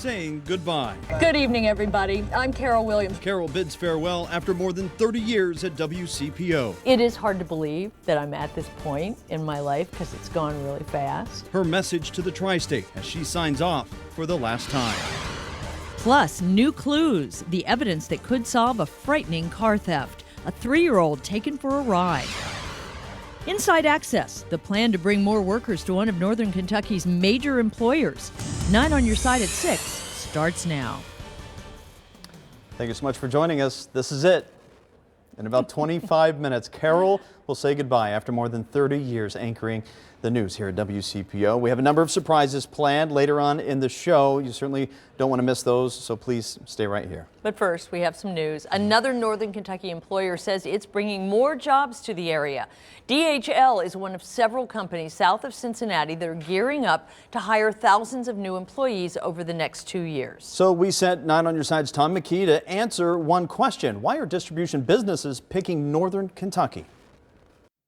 saying goodbye. Good evening, everybody. I'm Carol Williams. Carol bids farewell after more than 30 years at WCPO. It is hard to believe that I'm at this point in my life because it's gone really fast. Her message to the tri-state as she signs off for the last time. Plus, new clues, the evidence that could solve a frightening car theft. A 3-year-old taken for a ride. Inside Access, the plan to bring more workers to one of Northern Kentucky's major employers. 9 on Your Side at 6 starts now. Thank you so much for joining us. This is it. In about 25 minutes, Carol will say goodbye after more than 30 years anchoring the news here at WCPO. We have a number of surprises planned later on in the show. You certainly don't want to miss those, so please stay right here. But first, we have some news. Another Northern Kentucky employer says it's bringing more jobs to the area. DHL is one of several companies south of Cincinnati that are gearing up to hire thousands of new employees over the next 2 years. So we sent 9 on Your Side's Tom McKee to answer one question. Why are distribution businesses picking Northern Kentucky?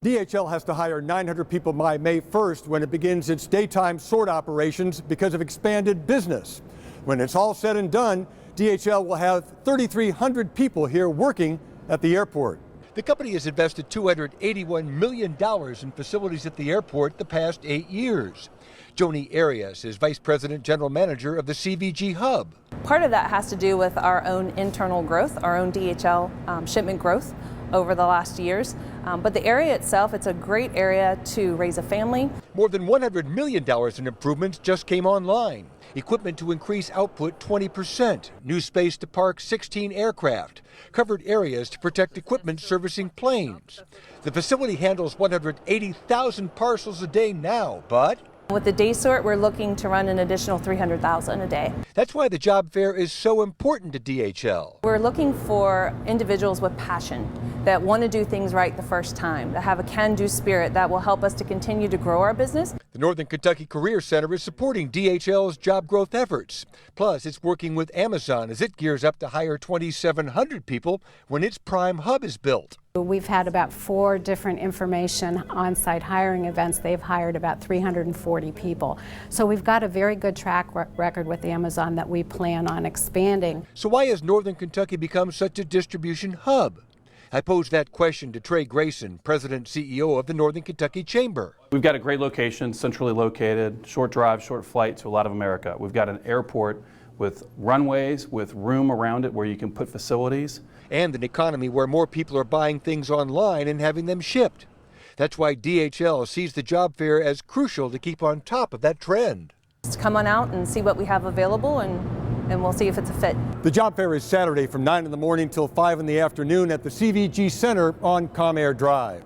DHL has to hire 900 people by May 1st when it begins its daytime sort operations because of expanded business. When it's all said and done, DHL will have 3,300 people here working at the airport. The company has invested $281 million in facilities at the airport the past 8 years. Joni Arias is Vice President General Manager of the CVG Hub. Part of that has to do with our own internal growth, our own DHL shipment growth over the last years. But the area itself, it's a great area to raise a family. More than $100 million in improvements just came online. Equipment to increase output 20%, new space to park 16 aircraft, covered areas to protect equipment servicing planes. The facility handles 180,000 parcels a day now, but with the day sort, we're looking to run an additional 300,000 a day. That's why the job fair is so important to DHL. We're looking for individuals with passion that want to do things right the first time, that have a can-do spirit that will help us to continue to grow our business. The Northern Kentucky Career Center is supporting DHL's job growth efforts. Plus, it's working with Amazon as it gears up to hire 2,700 people when its prime hub is built. We've had about 4 different information on-site hiring events. They've hired about 340 people. So we've got a very good track record with Amazon that we plan on expanding. So why has Northern Kentucky become such a distribution hub? I posed that question to Trey Grayson, President and CEO of the Northern Kentucky Chamber. We've got a great location, centrally located, short drive, short flight to a lot of America. We've got an airport with runways, with room around it where you can put facilities. And an economy where more people are buying things online and having them shipped. That's why DHL sees the job fair as crucial to keep on top of that trend. Just come on out and see what we have available and we'll see if it's a fit. The job fair is Saturday from 9 in the morning till 5 in the afternoon at the CVG Center on Comair Drive.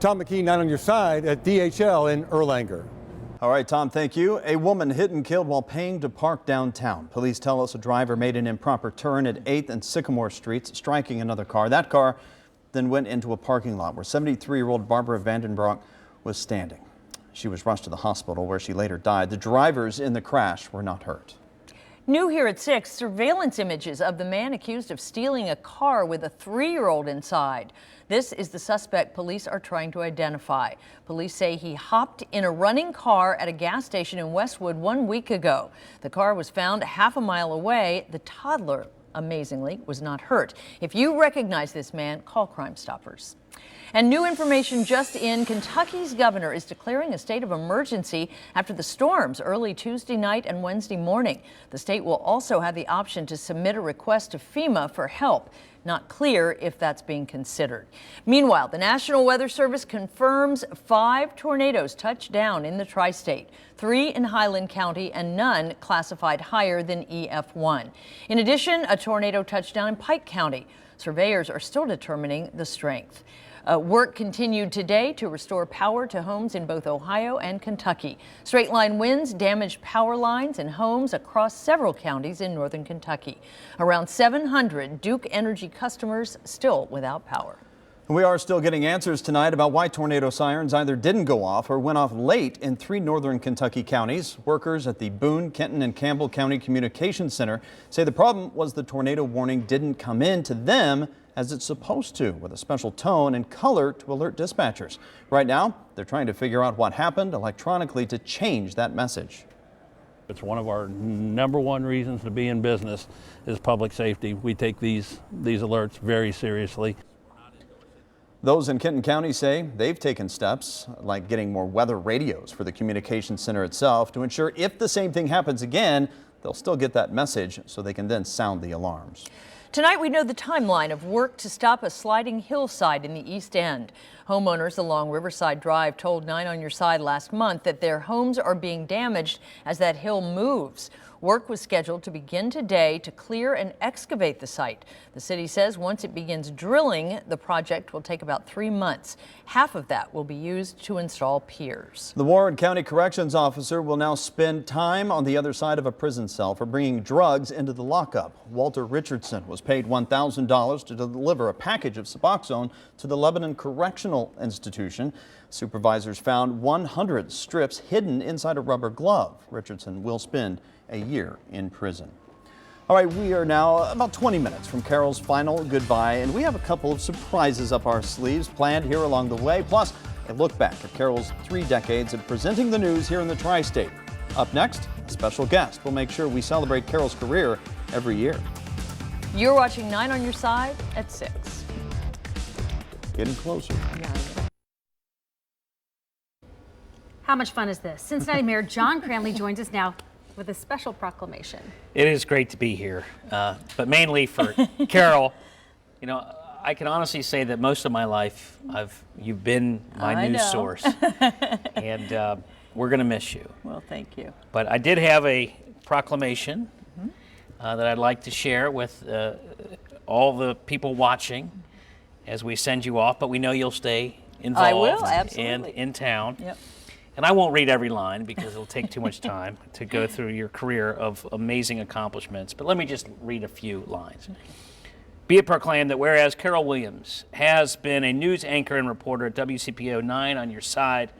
Tom McKee, 9 on Your Side at DHL in Erlanger. All right, Tom, thank you. A woman hit and killed while paying to park downtown. Police tell us a driver made an improper turn at 8th and Sycamore Streets, striking another car. That car then went into a parking lot where 73-year-old Barbara Vandenbroek was standing. She was rushed to the hospital where she later died. The drivers in the crash were not hurt. New here at 6, surveillance images of the man accused of stealing a car with a 3-year-old inside. This is the suspect police are trying to identify. Police say he hopped in a running car at a gas station in Westwood 1 week ago. The car was found half a mile away. The toddler, amazingly, was not hurt. If you recognize this man, call Crime Stoppers. And new information just in, Kentucky's governor is declaring a state of emergency after the storms early Tuesday night and Wednesday morning. The state will also have the option to submit a request to FEMA for help. Not clear if that's being considered. Meanwhile, the National Weather Service confirms 5 tornadoes touched down in the tri-state, 3 in Highland County and none classified higher than EF1. In addition, a tornado touched down in Pike County. Surveyors are still determining the strength. Work continued today to restore power to homes in both Ohio and Kentucky. Straight line winds damaged power lines and homes across several counties in northern Kentucky. Around 700 Duke Energy customers still without power. We are still getting answers tonight about why tornado sirens either didn't go off or went off late in 3 northern Kentucky counties. Workers at the Boone, Kenton, and Campbell County Communications Center say the problem was the tornado warning didn't come in to them as it's supposed to, with a special tone and color to alert dispatchers. Right now, they're trying to figure out what happened electronically to change that message. It's one of our #1 reasons to be in business is public safety. We take these alerts very seriously. Those in Kenton County say they've taken steps like getting more weather radios for the communications center itself to ensure if the same thing happens again, they'll still get that message so they can then sound the alarms. Tonight we know the timeline of work to stop a sliding hillside in the East End. Homeowners along Riverside Drive told 9 on Your Side last month that their homes are being damaged as that hill moves. Work was scheduled to begin today to clear and excavate the site. The city says once it begins drilling, the project will take about 3 months. Half of that will be used to install piers. The Warren County Corrections Officer will now spend time on the other side of a prison cell for bringing drugs into the lockup. Walter Richardson was paid $1,000 to deliver a package of Suboxone to the Lebanon Correctional Institution. Supervisors found 100 strips hidden inside a rubber glove. Richardson will spend a year in prison. All right, we are now about 20 minutes from Carol's final goodbye, and we have a couple of surprises up our sleeves planned here along the way, plus a look back at Carol's 3 decades of presenting the news here in the Tri-State. Up next, a special guest. We'll make sure we celebrate Carol's career every year. You're watching 9 on Your Side at 6. Getting closer. How much fun is this? Cincinnati Mayor John Cranley joins us now with a special proclamation. It is great to be here, but mainly for Carol. You know, I can honestly say that most of my life, you've been my news source, and we're going to miss you. Well, thank you. But I did have a proclamation that I'd like to share with all the people watching as we send you off, but we know you'll stay involved. I will, absolutely. And in town. Yep. And I won't read every line because it'll take too much time to go through your career of amazing accomplishments. But let me just read a few lines. Be it proclaimed that whereas Carol Williams has been a news anchor and reporter at WCPO 9 on Your Side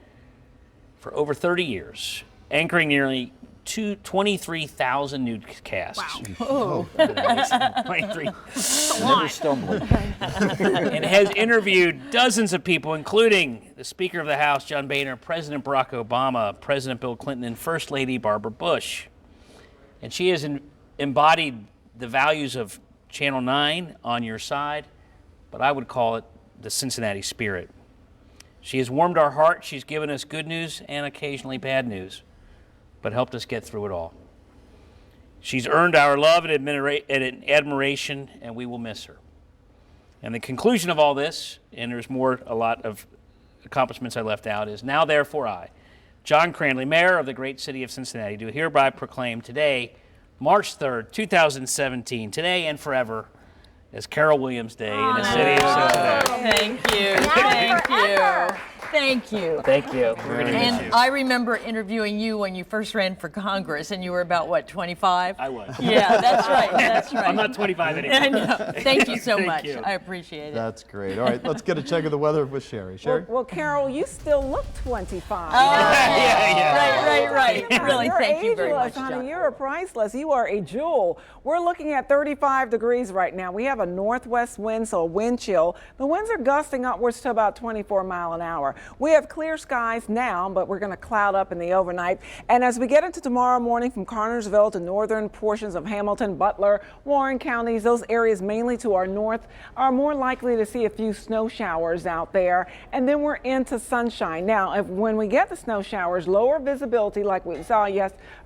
for over 30 years, anchoring nearly 23,000 newscasts. Wow. Oh. 23. Never stumbling. And has interviewed dozens of people, including the Speaker of the House, John Boehner, President Barack Obama, President Bill Clinton, and First Lady Barbara Bush. And she has embodied the values of Channel 9 on Your Side, but I would call it the Cincinnati spirit. She has warmed our hearts. She's given us good news and occasionally bad news, but helped us get through it all. She's earned our love and admiration, and we will miss her. And the conclusion of all this, and there's a lot of accomplishments I left out, is now therefore I, John Cranley, Mayor of the great city of Cincinnati, do hereby proclaim today, March 3rd, 2017, today and forever, as Carol Williams Day in the city of Cincinnati. Thank you. Thank you. Thank you. Thank you. We're going to miss you. And I remember interviewing you when you first ran for Congress, and you were about, what, 25? I was. Yeah, that's right. That's right. I'm not 25 anymore. I know. Thank you so much. you. I appreciate it. That's great. All right, let's get a check of the weather with Sherry. Sherry? Well, Carol, you still look 25. Right. Really, You're thank you very ageless, much, honey. John. You're priceless. You are a jewel. We're looking at 35 degrees right now. We have a northwest wind, so a wind chill. The winds are gusting upwards to about 24 miles an hour. We have clear skies now, but we're going to cloud up in the overnight. And as we get into tomorrow morning from Connersville to northern portions of Hamilton, Butler, Warren counties, those areas mainly to our north are more likely to see a few snow showers out there. And then we're into sunshine. Now, when we get the snow showers, lower visibility like we saw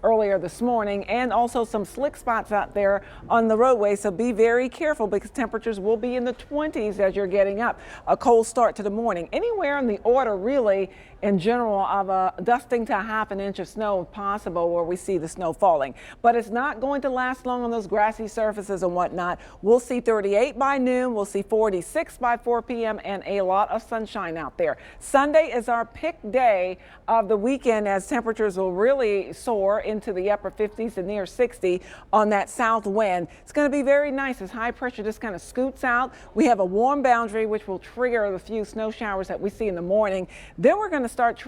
earlier this morning, and also some slick spots out there on the roadway. So be very careful because temperatures will be in the 20s as you're getting up. A cold start to the morning. Anywhere in the order really in general of a dusting to half an inch of snow if possible where we see the snow falling. But it's not going to last long on those grassy surfaces and whatnot. We'll see 38 by noon. We'll see 46 by 4 p.m. and a lot of sunshine out there. Sunday is our pick day of the weekend as temperatures will really soar into the upper 50s and near 60 on that south wind. It's going to be very nice as high pressure just kind of scoots out. We have a warm boundary which will trigger the few snow showers that we see in the morning. morning. Then we're going to start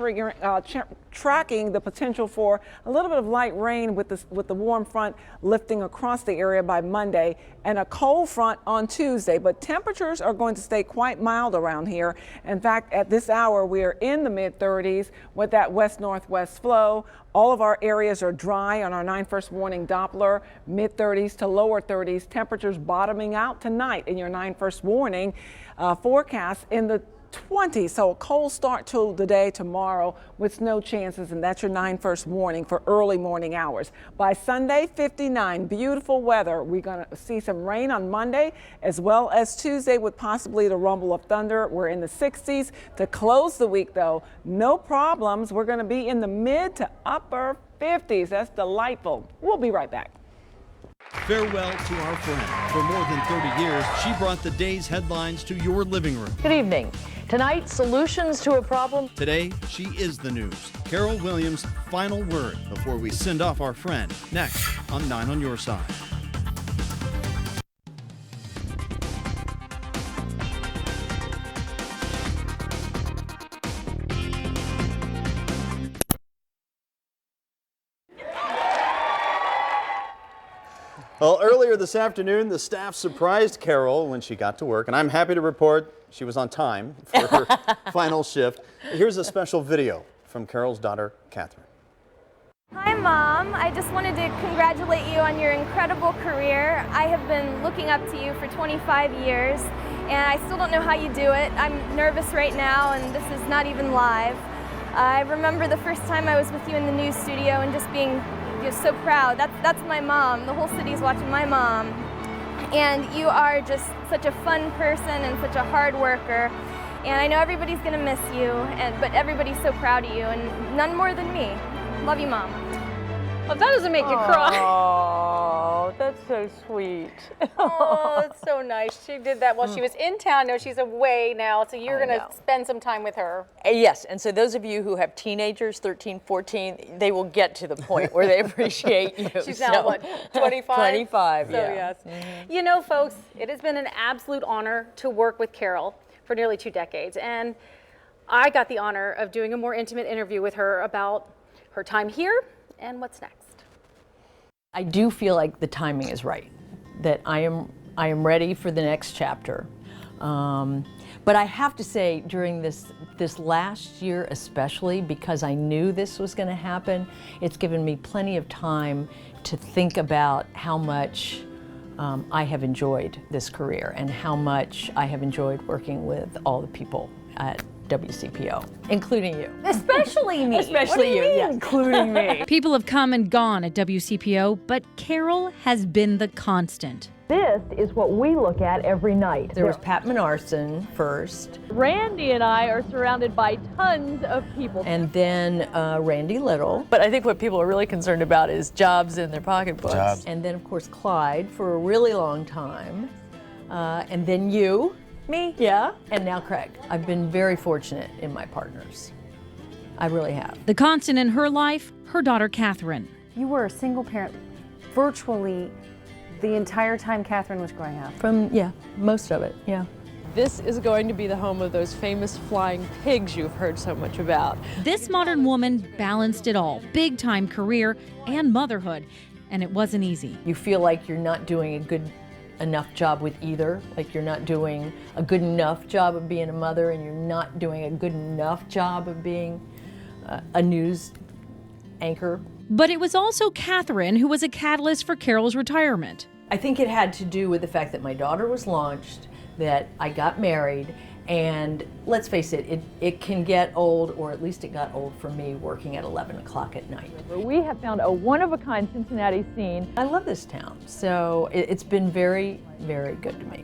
tracking the potential for a little bit of light rain with the warm front lifting across the area by Monday and a cold front on Tuesday. But temperatures are going to stay quite mild around here. In fact, at this hour, we are in the mid-30s with that west-northwest flow. All of our areas are dry on our 9-1 warning Doppler, mid-30s to lower 30s. Temperatures bottoming out tonight in your 9-1 warning forecast in the 20s. So a cold start to the day tomorrow with snow chances, and that's your 9-1 warning for early morning hours. By Sunday, 59, beautiful weather. We're going to see some rain on Monday as well as Tuesday with possibly the rumble of thunder. We're in the 60s. To close the week, though, no problems. We're going to be in the mid to upper 50s. That's delightful. We'll be right back. Farewell to our friend. For more than 30 years, she brought the day's headlines to your living room. Good evening. Tonight, solutions to a problem. Today, she is the news. Carol Williams' final word before we send off our friend. Next on 9 on Your Side. Well, earlier this afternoon, the staff surprised Carol when she got to work, and I'm happy to report she was on time for her final shift. Here's a special video from Carol's daughter, Catherine. Hi, Mom. I just wanted to congratulate you on your incredible career. I have been looking up to you for 25 years, and I still don't know how you do it. I'm nervous right now, and this is not even live. I remember the first time I was with you in the news studio and just being so proud. That's my mom. The whole city's watching my mom. And you are just such a fun person and such a hard worker. And I know everybody's gonna miss you, but everybody's so proud of you, and none more than me. Love you, Mom. Well, that doesn't make you cry. Oh, that's so sweet. Oh, it's so nice. She did that while she was in town. No, she's away now, so you're going to spend some time with her. Yes, and so those of you who have teenagers, 13, 14, they will get to the point where they appreciate you. She's now, what, 25? 25, so, yeah. Yes. Mm-hmm. You know, folks, it has been an absolute honor to work with Carol for nearly 2 decades, and I got the honor of doing a more intimate interview with her about her time here and what's next. I do feel like the timing is right, that I am ready for the next chapter. But I have to say, during this last year especially, because I knew this was going to happen, it's given me plenty of time to think about how much I have enjoyed this career and how much I have enjoyed working with all the people at WCPO, including you. Especially me. Especially you, yes. Including me. People have come and gone at WCPO, but Carol has been the constant. This is what we look at every night. There was Pat Menarson first. Randy and I are surrounded by tons of people. And then Randy Little. But I think what people are really concerned about is jobs in their pocketbooks. Jobs. And then, of course, Clyde for a really long time. And then you. Me? Yeah. And now Craig. I've been very fortunate in my partners. I really have. The constant in her life, her daughter Catherine. You were a single parent virtually the entire time Catherine was growing up. Most of it, yeah. This is going to be the home of those famous flying pigs you've heard so much about. This modern woman balanced it all, big-time career and motherhood, and it wasn't easy. You feel like you're not doing a good enough job with either, like you're not doing a good enough job of being a mother and you're not doing a good enough job of being a news anchor. But it was also Catherine who was a catalyst for Carol's retirement. I think it had to do with the fact that my daughter was launched, that I got married, and let's face it, it can get old, or at least it got old for me working at 11 o'clock at night. We have found a one-of-a-kind Cincinnati scene. I love this town, so it's been very, very good to me.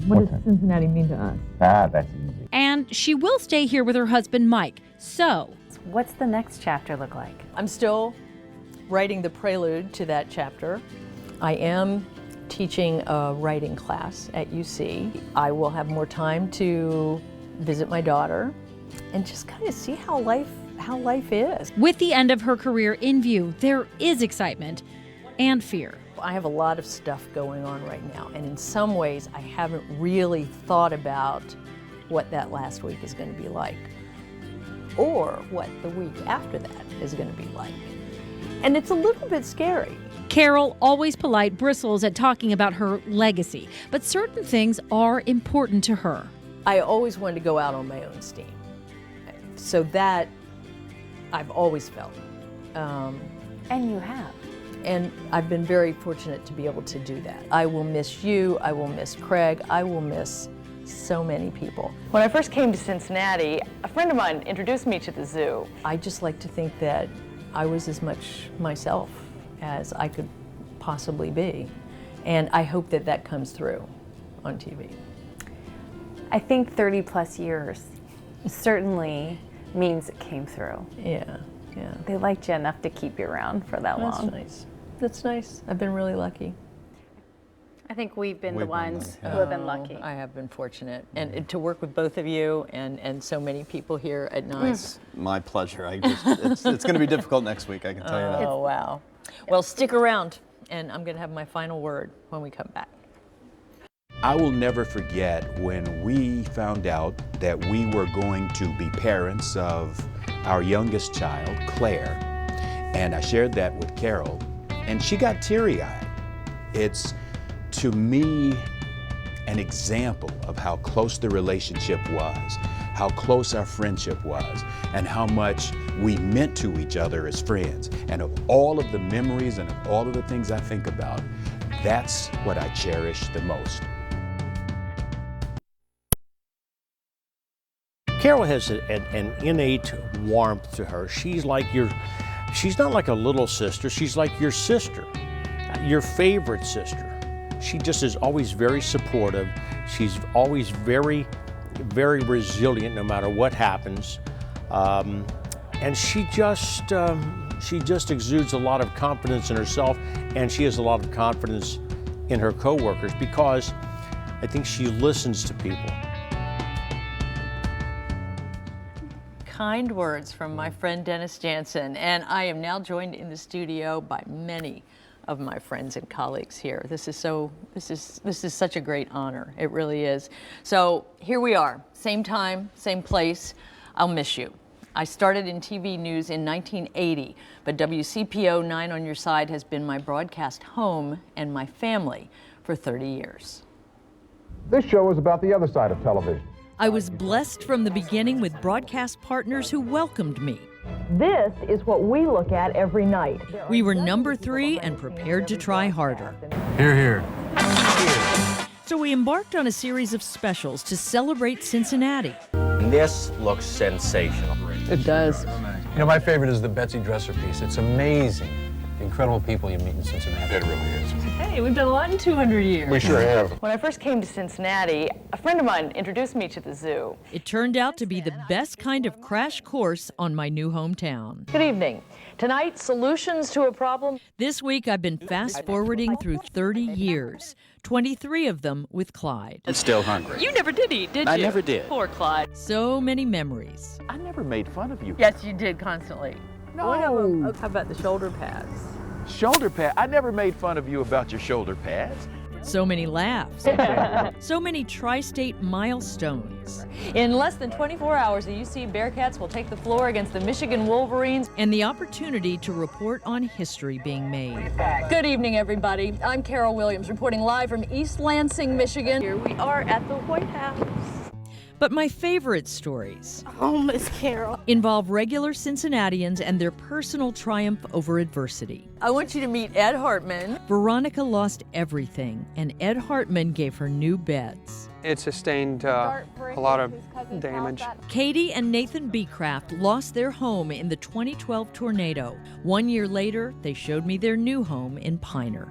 What does Cincinnati mean to us? That's easy. And she will stay here with her husband, Mike. So, what's the next chapter look like? I'm still writing the prelude to that chapter. I am teaching a writing class at UC. I will have more time to visit my daughter and just kind of see how life is. With the end of her career in view, there is excitement and fear. I have a lot of stuff going on right now, and in some ways I haven't really thought about what that last week is going to be like. or what the week after that is going to be like. And it's a little bit scary. Carol, always polite, bristles at talking about her legacy, but certain things are important to her. I always wanted to go out on my own steam. So that I've always felt. And you have. And I've been very fortunate to be able to do that. I will miss you, I will miss Craig, I will miss so many people. When I first came to Cincinnati, a friend of mine introduced me to the zoo. I just like to think that I was as much myself as I could possibly be. And I hope that that comes through on TV. I think 30 plus years certainly means it came through. Yeah, yeah. They liked you enough to keep you around for that long. That's nice. That's nice. I've been really lucky. I think we've been the ones who have been lucky. I have been fortunate. And to work with both of you and so many people here at NICE. It's my pleasure. It's going to be difficult next week, I can tell you that. Oh, wow. Well, stick around, and I'm going to have my final word when we come back. I will never forget when we found out that we were going to be parents of our youngest child, Claire, and I shared that with Carol, and she got teary-eyed. It's, to me, an example of how close the relationship was, how close our friendship was, and how much we meant to each other as friends. And of all of the memories and of all of the things I think about, that's what I cherish the most. Carol has an innate warmth to her. She's not like a little sister, she's like your sister, your favorite sister. She just is always very supportive. She's always very, very resilient no matter what happens. And she just exudes a lot of confidence in herself, and she has a lot of confidence in her coworkers because I think she listens to people. Kind words from my friend Dennis Jansen, and I am now joined in the studio by many of my friends and colleagues here. This is such a great honor. It really is. So here we are, same time, same place. I'll miss you. I started in TV news in 1980, but WCPO 9 on Your Side has been my broadcast home and my family for 30 years. This show is about the other side of television. I was blessed from the beginning with broadcast partners who welcomed me. This is what we look at every night. We were number 3 and prepared to try harder. Hear, hear. So we embarked on a series of specials to celebrate Cincinnati. This looks sensational. It does. You know, my favorite is the Betsy Dresser piece. It's amazing. The incredible people you meet in Cincinnati. It really is. Hey, we've done a lot in 200 years. We sure have. When I first came to Cincinnati, a friend of mine introduced me to the zoo. It turned out to be the best kind of crash course on my new hometown. Good evening. Tonight, solutions to a problem. This week I've been fast forwarding through 30 years, 23 of them with Clyde. I'm still hungry. You never did eat, did you? I never did. Poor Clyde. So many memories. I never made fun of you. Yes, you did constantly. No. One of them, how about the shoulder pads? Shoulder pad. I never made fun of you about your shoulder pads. So many laughs. So many tri-state milestones. In less than 24 hours, the UC Bearcats will take the floor against the Michigan Wolverines. And the opportunity to report on history being made. Good evening, everybody. I'm Carol Williams, reporting live from East Lansing, Michigan. Here we are at the White House. But my favorite stories Oh, Miss Carol. involve regular Cincinnatians and their personal triumph over adversity. I want you to meet Ed Hartman. Veronica lost everything, and Ed Hartman gave her new beds. It sustained a lot of damage. Katie and Nathan Beecraft lost their home in the 2012 tornado. 1 year later, they showed me their new home in Piner.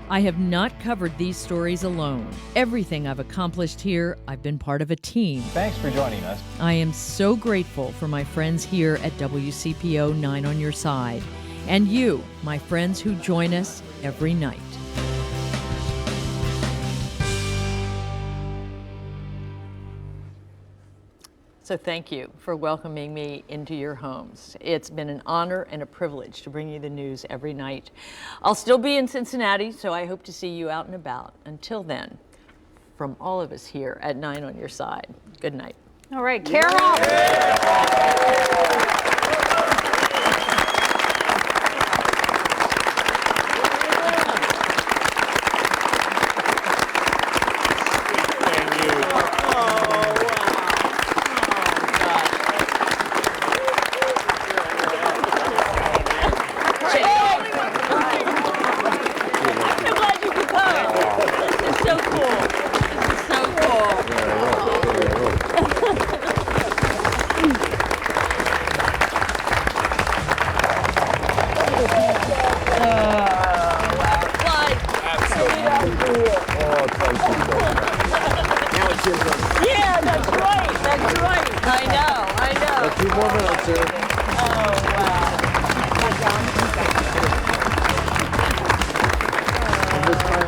I have not covered these stories alone. Everything I've accomplished here, I've been part of a team. Thanks for joining us. I am so grateful for my friends here at WCPO 9 on Your Side, and you, my friends who join us every night. So thank you for welcoming me into your homes. It's been an honor and a privilege to bring you the news every night. I'll still be in Cincinnati, so I hope to see you out and about. Until then, from all of us here at 9 on Your Side, good night. All right, Carol. Yeah, that's right. That's right. I know. 2 more minutes here. Oh, wow. This time